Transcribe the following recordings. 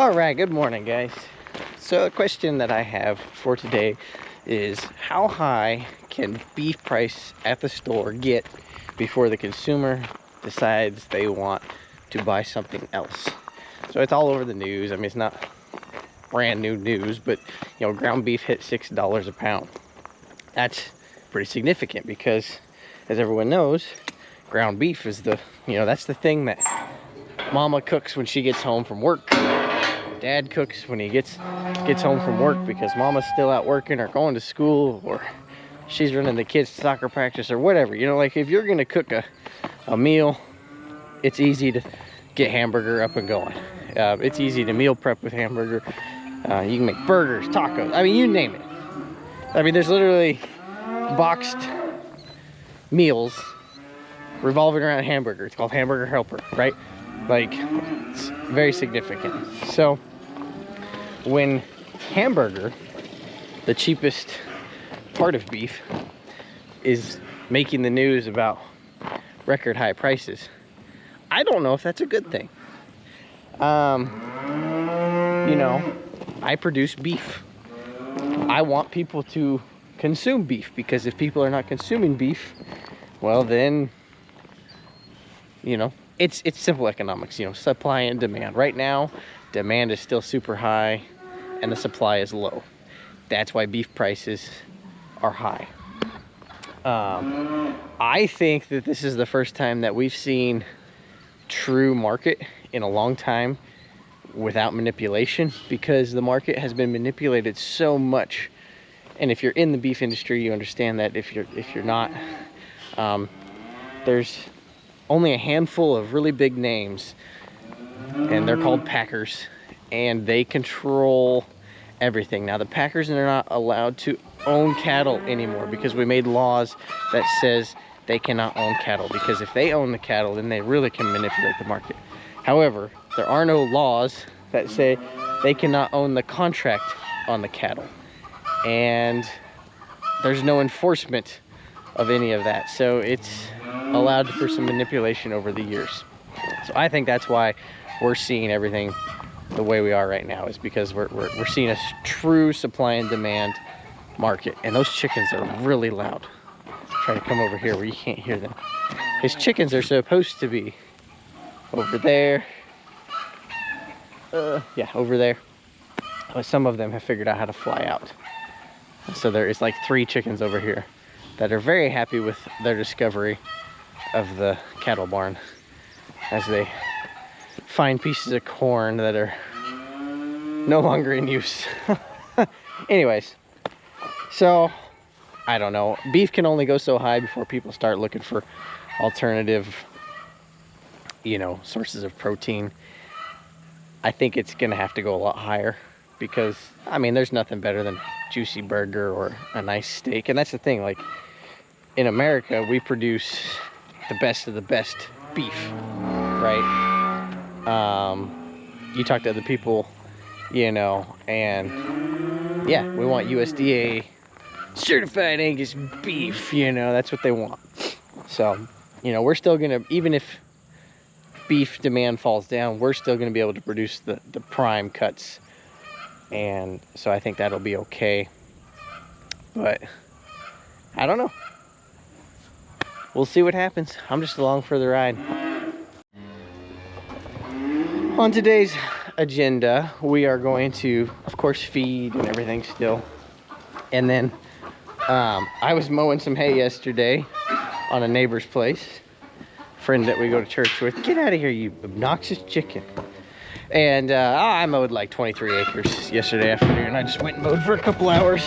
All right, good morning, guys. So a question that I have for today is, how high can beef price at the store get before the consumer decides they want to buy something else? So it's all over the news. I mean, it's not brand new news, but you know, ground beef hit $6 a pound. That's pretty significant because, as everyone knows, ground beef is that's the thing that mama cooks when she gets home from work. Dad cooks when he gets home from work because mama's still out working or going to school, or she's running the kids' soccer practice or whatever. You know, like if you're gonna cook a meal, it's easy to get hamburger up and going. It's easy to meal prep with hamburger. You can make burgers, tacos, I mean, you name it. I mean, there's literally boxed meals revolving around a hamburger. It's called Hamburger Helper, right? Like, it's very significant. So when hamburger, the cheapest part of beef, is making the news about record high prices, I don't know if that's a good thing. You know, I produce beef. I want people to consume beef, because if people are not consuming beef, well then, you know, it's simple economics, you know, supply and demand. Right now, demand is still super high and the supply is low. That's why beef prices are high. I think that this is the first time that we've seen true market in a long time without manipulation, because the market has been manipulated so much. And if you're in the beef industry, you understand that. If you're not, there's only a handful of really big names, and they're called packers, and they control everything. Now, the packers are not allowed to own cattle anymore because we made laws that says they cannot own cattle, because if they own the cattle, then they really can manipulate the market. However, there are no laws that say they cannot own the contract on the cattle, and there's no enforcement of any of that. So it's allowed for some manipulation over the years. So I think that's why we're seeing everything the way we are right now, is because we're seeing a true supply and demand market. And those chickens are really loud. Try to come over here where you can't hear them. His chickens are supposed to be over there. Yeah, over there. But some of them have figured out how to fly out. So there is like 3 chickens over here that are very happy with their discovery of the cattle barn, as they find pieces of corn that are no longer in use. Anyways, so I don't know. Beef can only go so high before people start looking for alternative, you know, sources of protein. I think it's gonna have to go a lot higher, because I mean, there's nothing better than juicy burger or a nice steak. And that's the thing, like in America, we produce the best of the best beef, right? You talk to other people, you know, and yeah, we want USDA certified Angus beef, you know, that's what they want. So, you know, we're still gonna, even if beef demand falls down, we're still gonna be able to produce the prime cuts. And so I think that'll be okay. But I don't know. We'll see what happens. I'm just along for the ride. On today's agenda, we are going to, of course, feed and everything still. And then I was mowing some hay yesterday on a neighbor's place. Friend that we go to church with. Get out of here, you obnoxious chicken. And I mowed like 23 acres yesterday afternoon. I just went and mowed for a couple hours.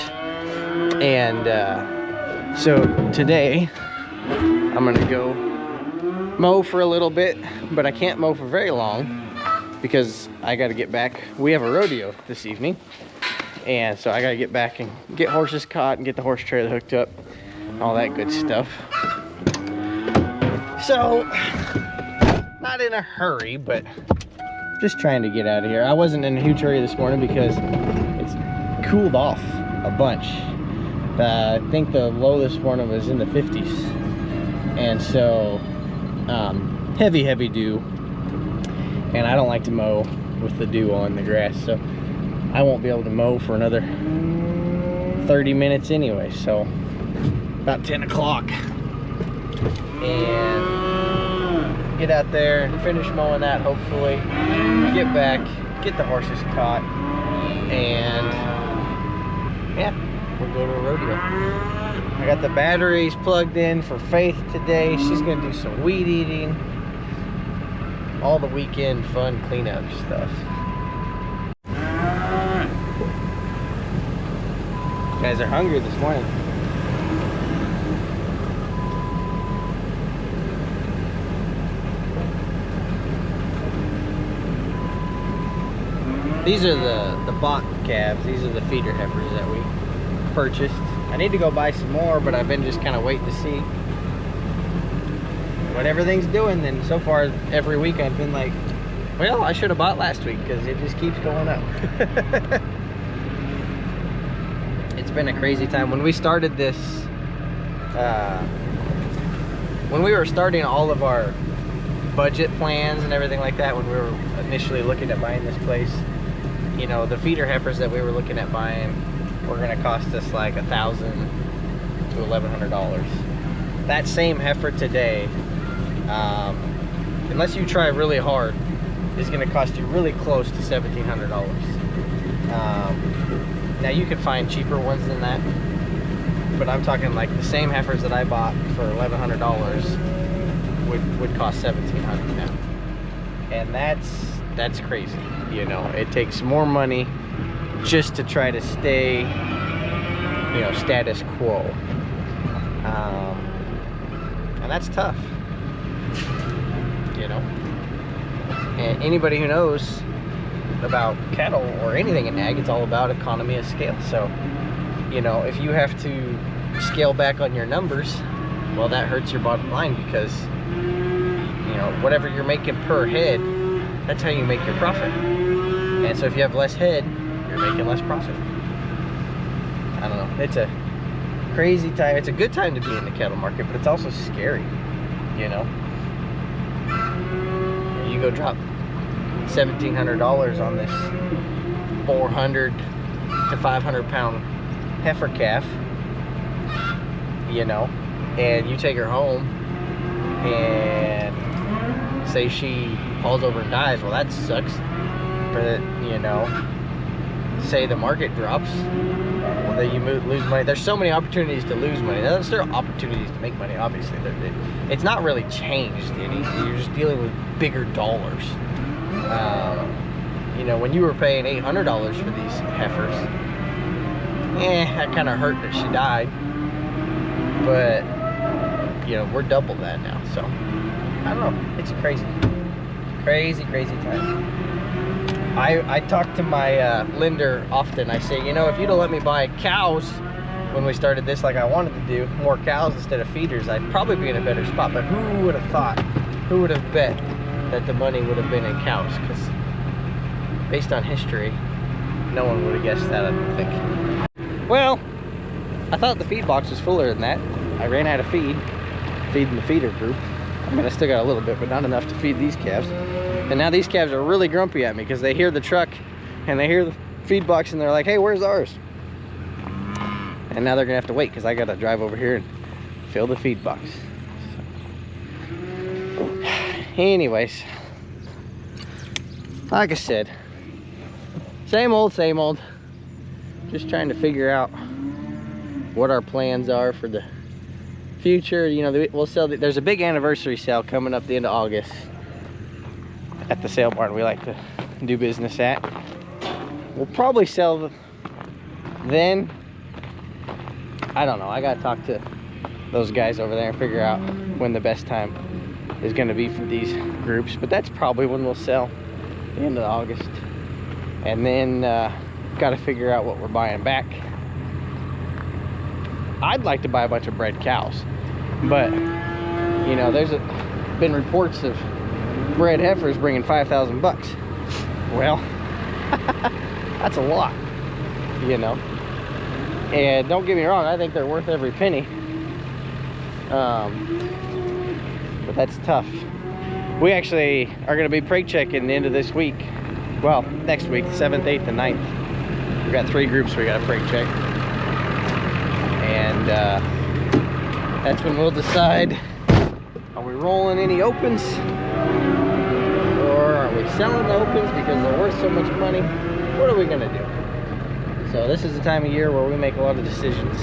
And so today I'm gonna go mow for a little bit, but I can't mow for very long because I gotta get back. We have a rodeo this evening, and so I gotta get back and get horses caught and get the horse trailer hooked up, all that good stuff. So, not in a hurry, but just trying to get out of here. I wasn't in a huge hurry this morning because it's cooled off a bunch. I think the low this morning was in the 50s. And so, heavy dew. And I don't like to mow with the dew on the grass. So I won't be able to mow for another 30 minutes anyway. So about 10 o'clock. And get out there and finish mowing that, hopefully. Get back, get the horses caught, and yeah, we'll go to a rodeo. I got the batteries plugged in for Faith today. She's gonna do some weed eating. All the weekend fun cleanup stuff. You guys are hungry this morning. These are the bought calves. These are the feeder heifers that we purchased. I need to go buy some more, but I've been just kind of waiting to see what everything's doing. And so far, every week I've been like, well, I should have bought last week because it just keeps going up. It's been a crazy time. When we started this, when we were starting all of our budget plans and everything like that, when we were initially looking at buying this place, you know, the feeder heifers that we were looking at buying were going to cost us like $1,000 to $1,100. That same heifer today, unless you try really hard, is going to cost you really close to $1,700. Now you can find cheaper ones than that, but I'm talking like the same heifers that I bought for $1,100 would cost $1,700 now, and that's crazy. You know, it takes more money just to try to stay, you know, status quo, and that's tough, you know. And anybody who knows about cattle or anything in ag, it's all about economy of scale. So, you know, if you have to scale back on your numbers, well, that hurts your bottom line, because, you know, whatever you're making per head, that's how you make your profit. And so if you have less head, you're making less profit. I don't know. It's a crazy time. It's a good time to be in the cattle market, but it's also scary, you know. You go drop $1,700 on this 400 to 500 pound heifer calf, you know, and you take her home and say she falls over and dies. Well, that sucks. But, you know, say the market drops, well, then you lose money. There's so many opportunities to lose money. There's still opportunities to make money, obviously. It's not really changed any. You're just dealing with bigger dollars. You know, when you were paying $800 for these heifers, that kind of hurt that she died. But, you know, we're double that now. So, I don't know. It's crazy. Crazy time. I talk to my lender often. I say, you know, if you'd have let me buy cows when we started this like I wanted to do, more cows instead of feeders, I'd probably be in a better spot. But who would have thought, who would have bet that the money would have been in cows? Because based on history, no one would have guessed that, I don't think. Well, I thought the feed box was fuller than that. I ran out of feeding the feeder group. I mean, I still got a little bit, but not enough to feed these calves. And now these calves are really grumpy at me because they hear the truck and they hear the feed box and they're like, hey, where's ours? And now they're gonna have to wait because I gotta drive over here and fill the feed box. So. Anyways, like I said, same old. Just trying to figure out what our plans are for the future. You know, we'll sell. There's a big anniversary sale coming up the end of August at the sale barn we like to do business at. We'll probably sell then. I don't know. I gotta talk to those guys over there and figure out when the best time is going to be for these groups. But that's probably when we'll sell, the end of August. And then got to figure out what we're buying back. I'd like to buy a bunch of bred cows, but you know, there's been reports of bred heifers bringing 5,000 bucks. Well, that's a lot, you know. And don't get me wrong, I think they're worth every penny. But that's tough. We actually are going to be preg checking the end of this week. well, next week, 7th, 8th, and 9th. We got 3 groups we got to freight check. And that's when we'll decide, are we rolling any opens? Or are we selling the opens because they're worth so much money? What are we gonna do? So this is the time of year where we make a lot of decisions.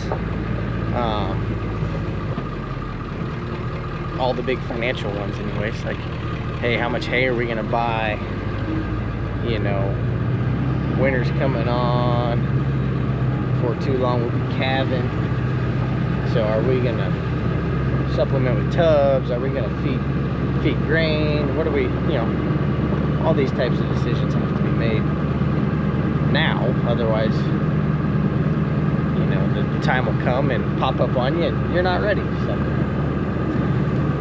All the big financial ones anyways, like, hey, how much hay are we gonna buy? You know, winter's coming on. For too long we'll be calving. So are we gonna supplement with tubs? Are we gonna feed grain? What are we, you know, all these types of decisions have to be made now. Otherwise, you know, the time will come and pop up on you and you're not ready. So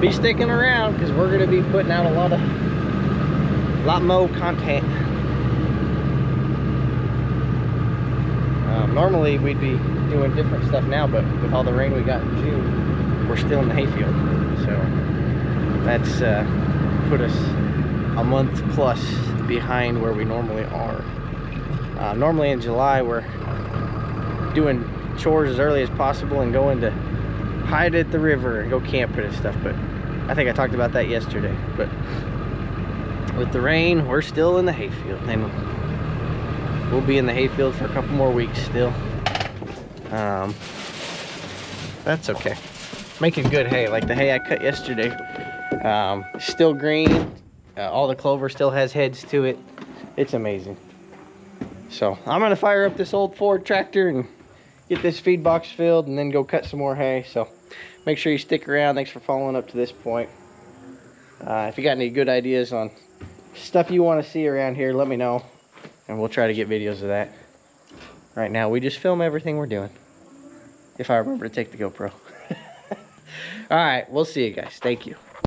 be sticking around because we're gonna be putting out a lot more content. Normally we'd be doing different stuff now, but with all the rain we got in June, we're still in the hayfield. So that's put us a month plus behind where we normally are. Normally in July we're doing chores as early as possible and going to hide at the river and go camping and stuff, but I think I talked about that yesterday. But with the rain, we're still in the hayfield, and we'll be in the hayfield for a couple more weeks still. That's okay. Making good hay, like the hay I cut yesterday. Still green. All the clover still has heads to it. It's amazing. So I'm gonna fire up this old Ford tractor and get this feed box filled and then go cut some more hay. So make sure you stick around. Thanks for following up to this point. If you got any good ideas on stuff you want to see around here, let me know and we'll try to get videos of that. Right now we just film everything we're doing, if I remember to take the GoPro. All right, we'll see you guys. Thank you.